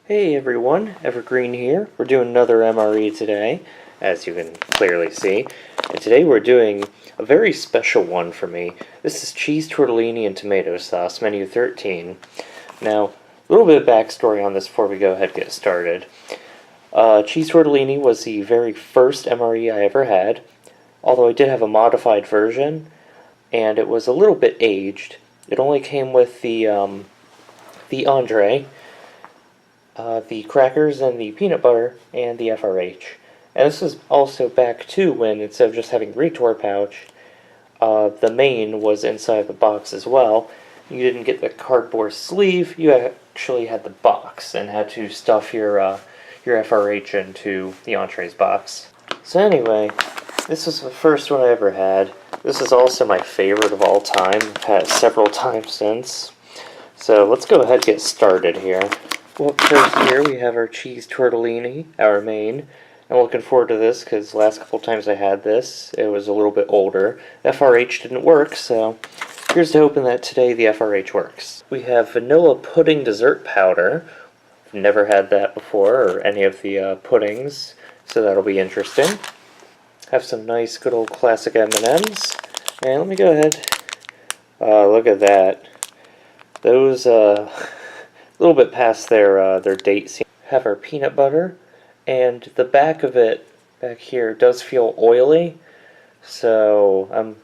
Hey everyone, Evergreen here. We're doing another MRE today, as you can clearly see. And today we're doing a very special one for me. This is cheese tortellini and tomato sauce, menu 13. Now, a little bit of backstory on this before we go ahead and get started. Cheese tortellini was the very first MRE I ever had, although I did have a modified version, and it was a little bit aged. It only came with the entree, the crackers and the peanut butter, and the FRH. And this is also back too when, instead of just having retort pouch, the main was inside the box as well. You didn't get the cardboard sleeve, you actually had the box and had to stuff your FRH into the entrees box. So anyway, this was the first one I ever had. This is also my favorite of all time. I've had it several times since. So let's go ahead and get started here. Well, first here we have our cheese tortellini, our main. I'm looking forward to this because the last couple times I had this, it was a little bit older. FRH didn't work, so here's to hoping that today the FRH works. We have vanilla pudding dessert powder. I've never had that before, or any of the puddings, so that'll be interesting. Have some nice good old classic M&Ms. And let me go ahead. Look at that. Those, a little bit past their date. Have our peanut butter, and the back of it back here does feel oily, so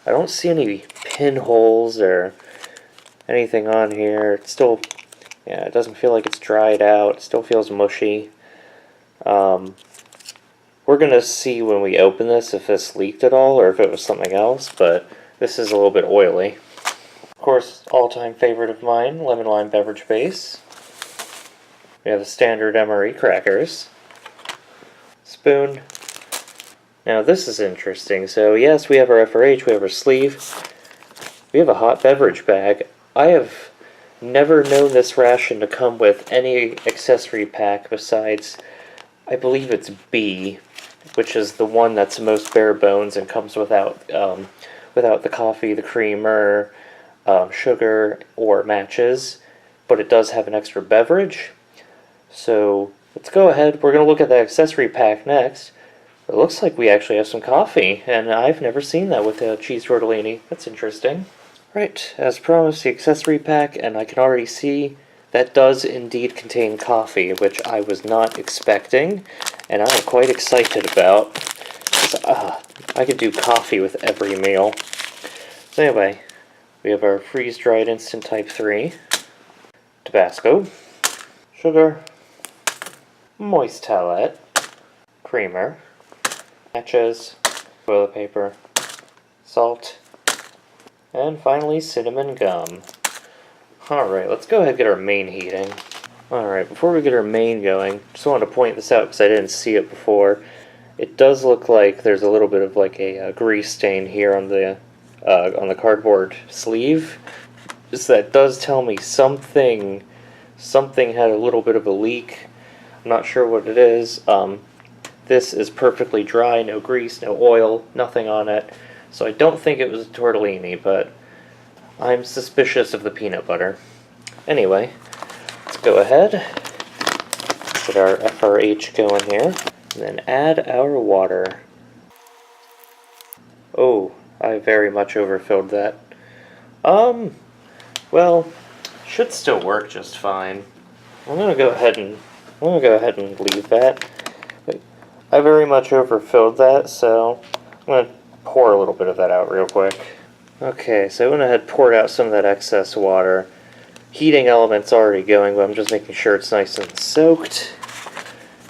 I don't see any pinholes or anything on here. It's still, yeah, it doesn't feel like it's dried out. It still feels mushy. We're gonna see when we open this if this leaked at all or if it was something else, but this is a little bit oily. Of course, all-time favorite of mine, lemon lime beverage base. We have the standard MRE crackers. Spoon. Now this is interesting. So yes, we have our FRH, we have our sleeve. We have a hot beverage bag. I have never known this ration to come with any accessory pack besides, I believe it's B, which is the one that's the most bare bones and comes without the coffee, the creamer, sugar, or matches, but it does have an extra beverage. So let's go ahead. We're going to look at the accessory pack next. It looks like we actually have some coffee, and I've never seen that with a cheese tortellini. That's interesting. Right, as promised, the accessory pack, and I can already see that does indeed contain coffee, which I was not expecting, and I am quite excited about. I could do coffee with every meal. So anyway, we have our freeze-dried instant type 3, Tabasco, sugar, moist towelette, creamer, matches, toilet paper, salt, and finally cinnamon gum. Alright, let's go ahead and get our main heating. Alright, before we get our main going, just wanted to point this out because I didn't see it before. It does look like there's a little bit of like a grease stain here on the cardboard sleeve. So that does tell me something had a little bit of a leak. I'm not sure what it is. This is perfectly dry, no grease, no oil, nothing on it. So I don't think it was a tortellini, but I'm suspicious of the peanut butter. Anyway, let's go ahead, get our FRH going here, and then add our water. Oh, I very much overfilled that. Well, should still work just fine. I'm gonna go ahead and leave that. I very much overfilled that, so I'm gonna pour a little bit of that out real quick. Okay, so I went ahead and poured out some of that excess water. Heating element's already going, but I'm just making sure it's nice and soaked.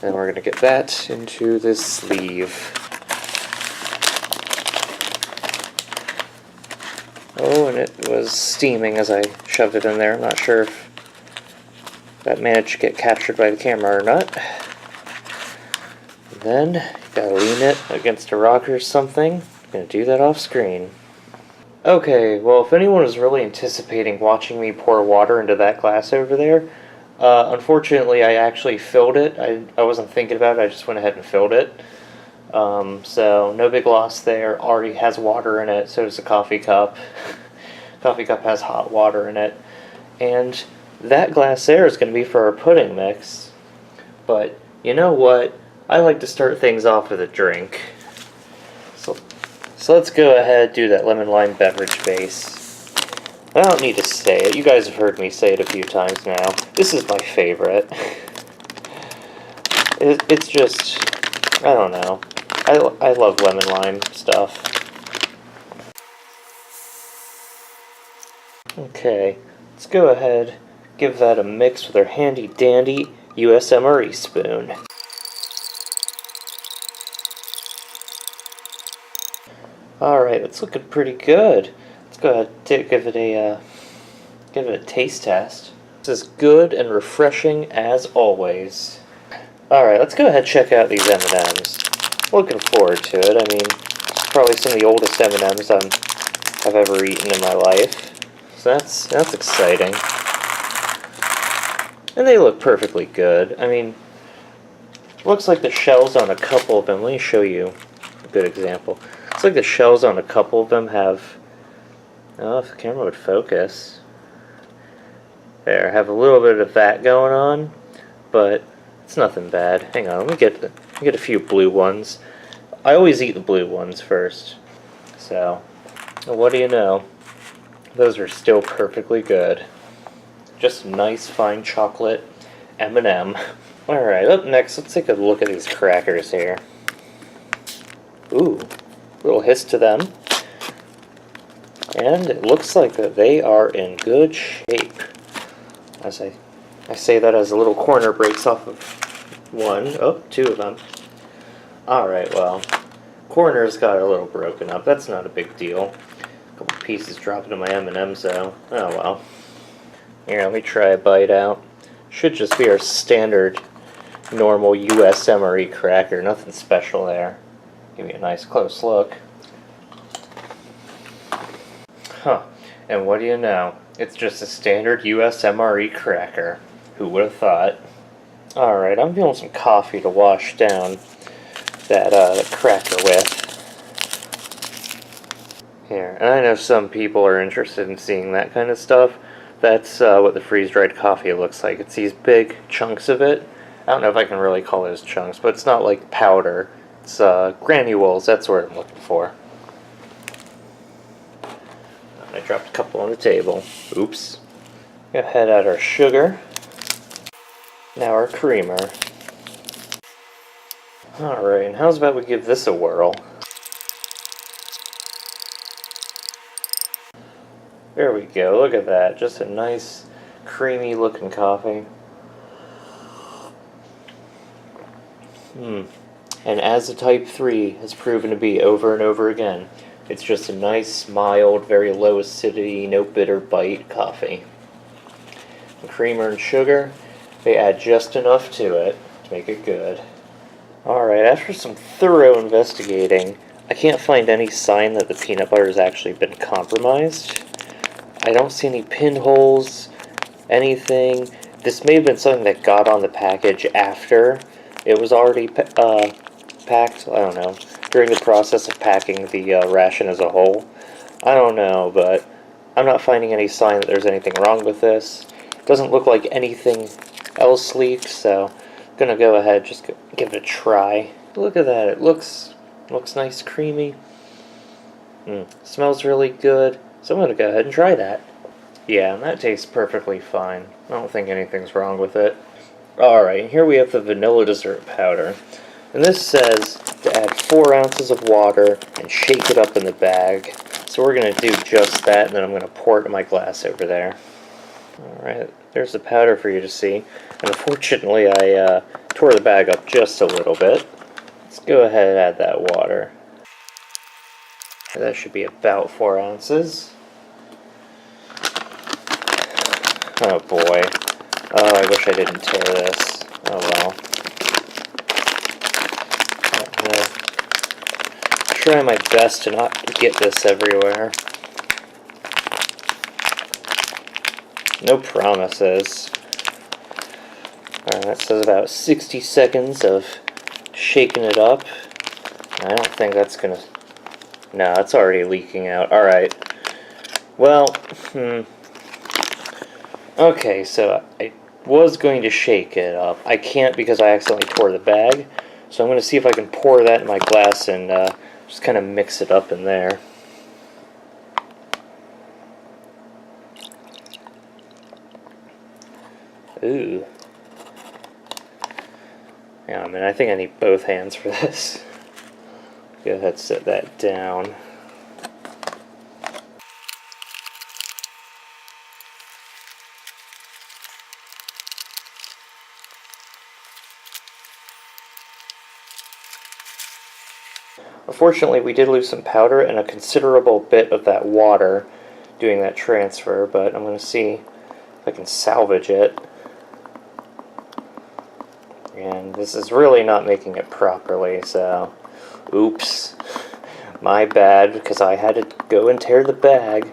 And we're gonna get that into this sleeve. Oh, and it was steaming as I shoved it in there. I'm not sure if that managed to get captured by the camera or not. And then, you gotta lean it against a rock or something. I'm gonna do that off screen. Okay, well, if anyone was really anticipating watching me pour water into that glass over there, unfortunately I actually filled it. I wasn't thinking about it, I just went ahead and filled it. So no big loss there. Already has water in it, so does a coffee cup. Coffee cup has hot water in it. And that glass there is going to be for our pudding mix. But you know what? I like to start things off with a drink. So let's go ahead, do that lemon lime beverage base. I don't need to say it. You guys have heard me say it a few times now. This is my favorite. It's just, I don't know. I love lemon lime stuff. Okay, let's go ahead, give that a mix with our handy dandy US MRE spoon. Alright, it's looking pretty good. Let's go ahead and give it a taste test. This is good and refreshing as always. Alright, let's go ahead and check out these M&Ms. Looking forward to it. I mean, probably some of the oldest M&Ms I've ever eaten in my life. So that's exciting. And they look perfectly good. I mean, looks like the shells on a couple of them. Let me show you a good example. Looks like the shells on a couple of them have, oh, if the camera would focus. There, have a little bit of that going on, but it's nothing bad. Hang on, let me get a few blue ones. I always eat the blue ones first. So, what do you know? Those are still perfectly good. Just nice fine chocolate M&M. Alright, up next, let's take a look at these crackers here. Ooh, little hiss to them. And it looks like that they are in good shape. As I say that as a little corner breaks off of one. Oh, two of them. Alright, well, corners got a little broken up. That's not a big deal. A couple pieces dropped into my M&Ms though. Oh well. Here, let me try a bite out. Should just be our standard, normal US MRE cracker. Nothing special there. Give me a nice close look. Huh. And what do you know? It's just a standard US MRE cracker. Who would have thought? Alright, I'm feeling some coffee to wash down that cracker with. Here, and I know some people are interested in seeing that kind of stuff. That's what the freeze-dried coffee looks like. It's these big chunks of it. I don't know if I can really call those chunks, but it's not like powder. It's granules, that's what I'm looking for. And I dropped a couple on the table. Oops. Go ahead, add our sugar. Now our creamer. Alright, and how's about we give this a whirl? There we go, look at that. Just a nice, creamy looking coffee. And as a Type 3 has proven to be over and over again, it's just a nice, mild, very low acidity, no bitter bite coffee. The creamer and sugar, they add just enough to it to make it good. Alright, after some thorough investigating, I can't find any sign that the peanut butter has actually been compromised. I don't see any pinholes, anything. This may have been something that got on the package after it was already packed, I don't know, during the process of packing the ration as a whole. I don't know, but I'm not finding any sign that there's anything wrong with this. It doesn't look like anything else leaked, so I'm gonna go ahead, just give it a try. Look at that, it looks nice, creamy. Smells really good. So I'm going to go ahead and try that. Yeah, and that tastes perfectly fine. I don't think anything's wrong with it. Alright, here we have the vanilla dessert powder. And this says to add 4 ounces of water and shake it up in the bag. So we're going to do just that, and then I'm going to pour it in my glass over there. Alright, there's the powder for you to see. And unfortunately, I tore the bag up just a little bit. Let's go ahead and add that water. That should be about 4 ounces. Oh boy. Oh, I wish I didn't tear this. Oh well. I'm gonna try my best to not get this everywhere. No promises. Alright, that says about 60 seconds of shaking it up. I don't think that's gonna... No, it's already leaking out. Alright. Well, okay, so I was going to shake it up. I can't because I accidentally tore the bag. So I'm going to see if I can pour that in my glass and just kind of mix it up in there. Ooh. Yeah, I mean, I think I need both hands for this. Go ahead and set that down. Unfortunately, we did lose some powder and a considerable bit of that water doing that transfer, but I'm going to see if I can salvage it. And this is really not making it properly, so oops. My bad, because I had to go and tear the bag.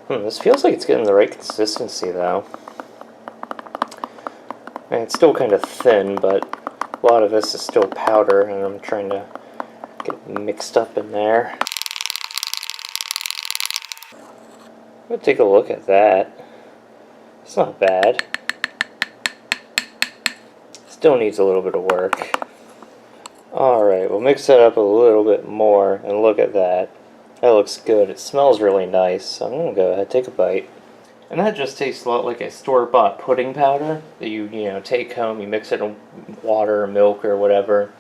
This feels like it's getting the right consistency, though. And it's still kind of thin, but a lot of this is still powder, and I'm trying to get mixed up in there. Let's take a look at that. It's not bad. Still needs a little bit of work. Alright, we'll mix that up a little bit more, and look at that. That looks good. It smells really nice, so I'm going to go ahead and take a bite. And that just tastes a lot like a store-bought pudding powder that you take home, you mix it in water or milk or whatever,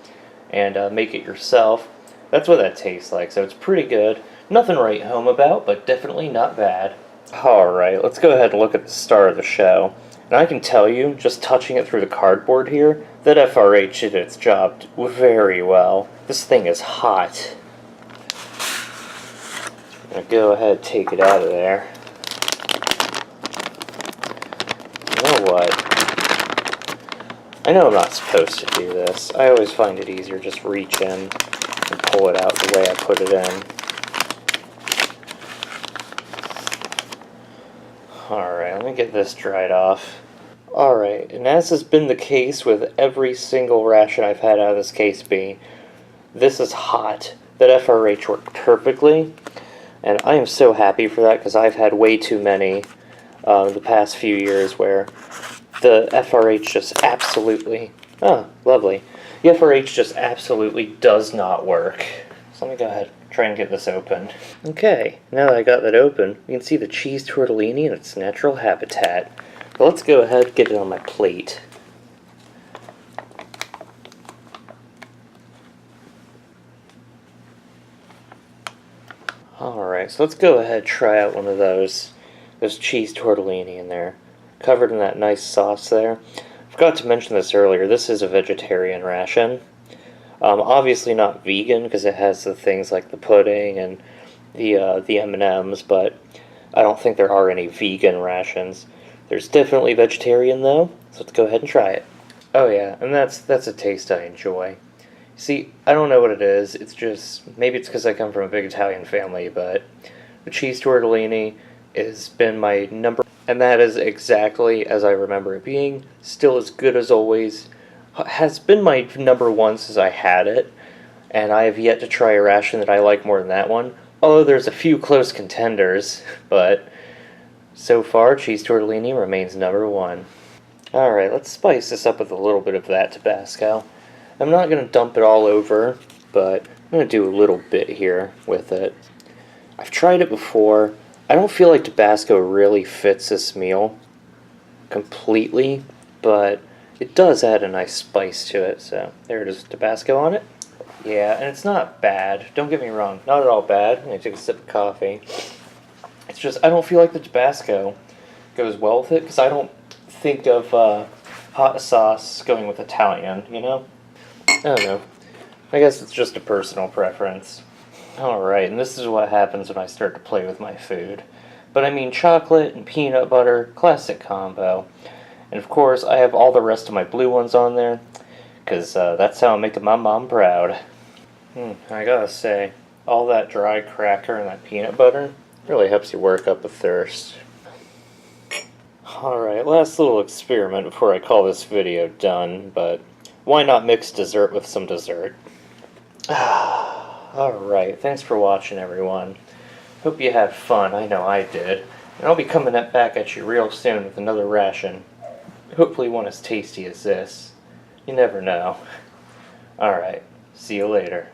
and make it yourself. That's what that tastes like, so it's pretty good. Nothing to write home about, but definitely not bad. Alright, let's go ahead and look at the star of the show. And I can tell you, just touching it through the cardboard here, that FRH did its job very well. This thing is hot. I'm going to go ahead and take it out of there. You know what? I know I'm not supposed to do this. I always find it easier just reach in and pull it out the way I put it in. Alright, let me get this dried off. Alright, and as has been the case with every single ration I've had out of this case B, this is hot. That FRH worked perfectly, and I am so happy for that because I've had way too many the past few years where the FRH just absolutely, lovely. The FRH just absolutely does not work. So let me go ahead and try and get this open. Okay, now that I got that open, you can see the cheese tortellini in its natural habitat. But let's go ahead and get it on my plate. Alright, so let's go ahead and try out one of those cheese tortellini in there. Covered in that nice sauce there. Forgot to mention this earlier, this is a vegetarian ration. Obviously not vegan because it has the things like the pudding and the M&Ms, but I don't think there are any vegan rations. There's definitely vegetarian though, so let's go ahead and try it. Oh yeah, and that's a taste I enjoy. See, I don't know what it is, it's just, maybe it's because I come from a big Italian family, but the cheese tortellini has been my number, and that is exactly as I remember it being, still as good as always, has been my number one since I had it, and I have yet to try a ration that I like more than that one, although there's a few close contenders, but so far, cheese tortellini remains number one. Alright, let's spice this up with a little bit of that Tabasco. I'm not going to dump it all over, but I'm going to do a little bit here with it. I've tried it before. I don't feel like Tabasco really fits this meal completely, but it does add a nice spice to it, so there it is, Tabasco on it. Yeah, and it's not bad. Don't get me wrong, not at all bad. I took a sip of coffee. It's just, I don't feel like the Tabasco goes well with it, because I don't think of hot sauce going with Italian, you know? I don't know. I guess it's just a personal preference. Alright, and this is what happens when I start to play with my food. But I mean chocolate and peanut butter, classic combo. And of course, I have all the rest of my blue ones on there, because that's how I'm making my mom proud. I gotta say, all that dry cracker and that peanut butter really helps you work up a thirst. Alright, last little experiment before I call this video done, but why not mix dessert with some dessert? Alright, thanks for watching everyone. Hope you had fun, I know I did. And I'll be coming back at you real soon with another ration. Hopefully one as tasty as this. You never know. Alright, see you later.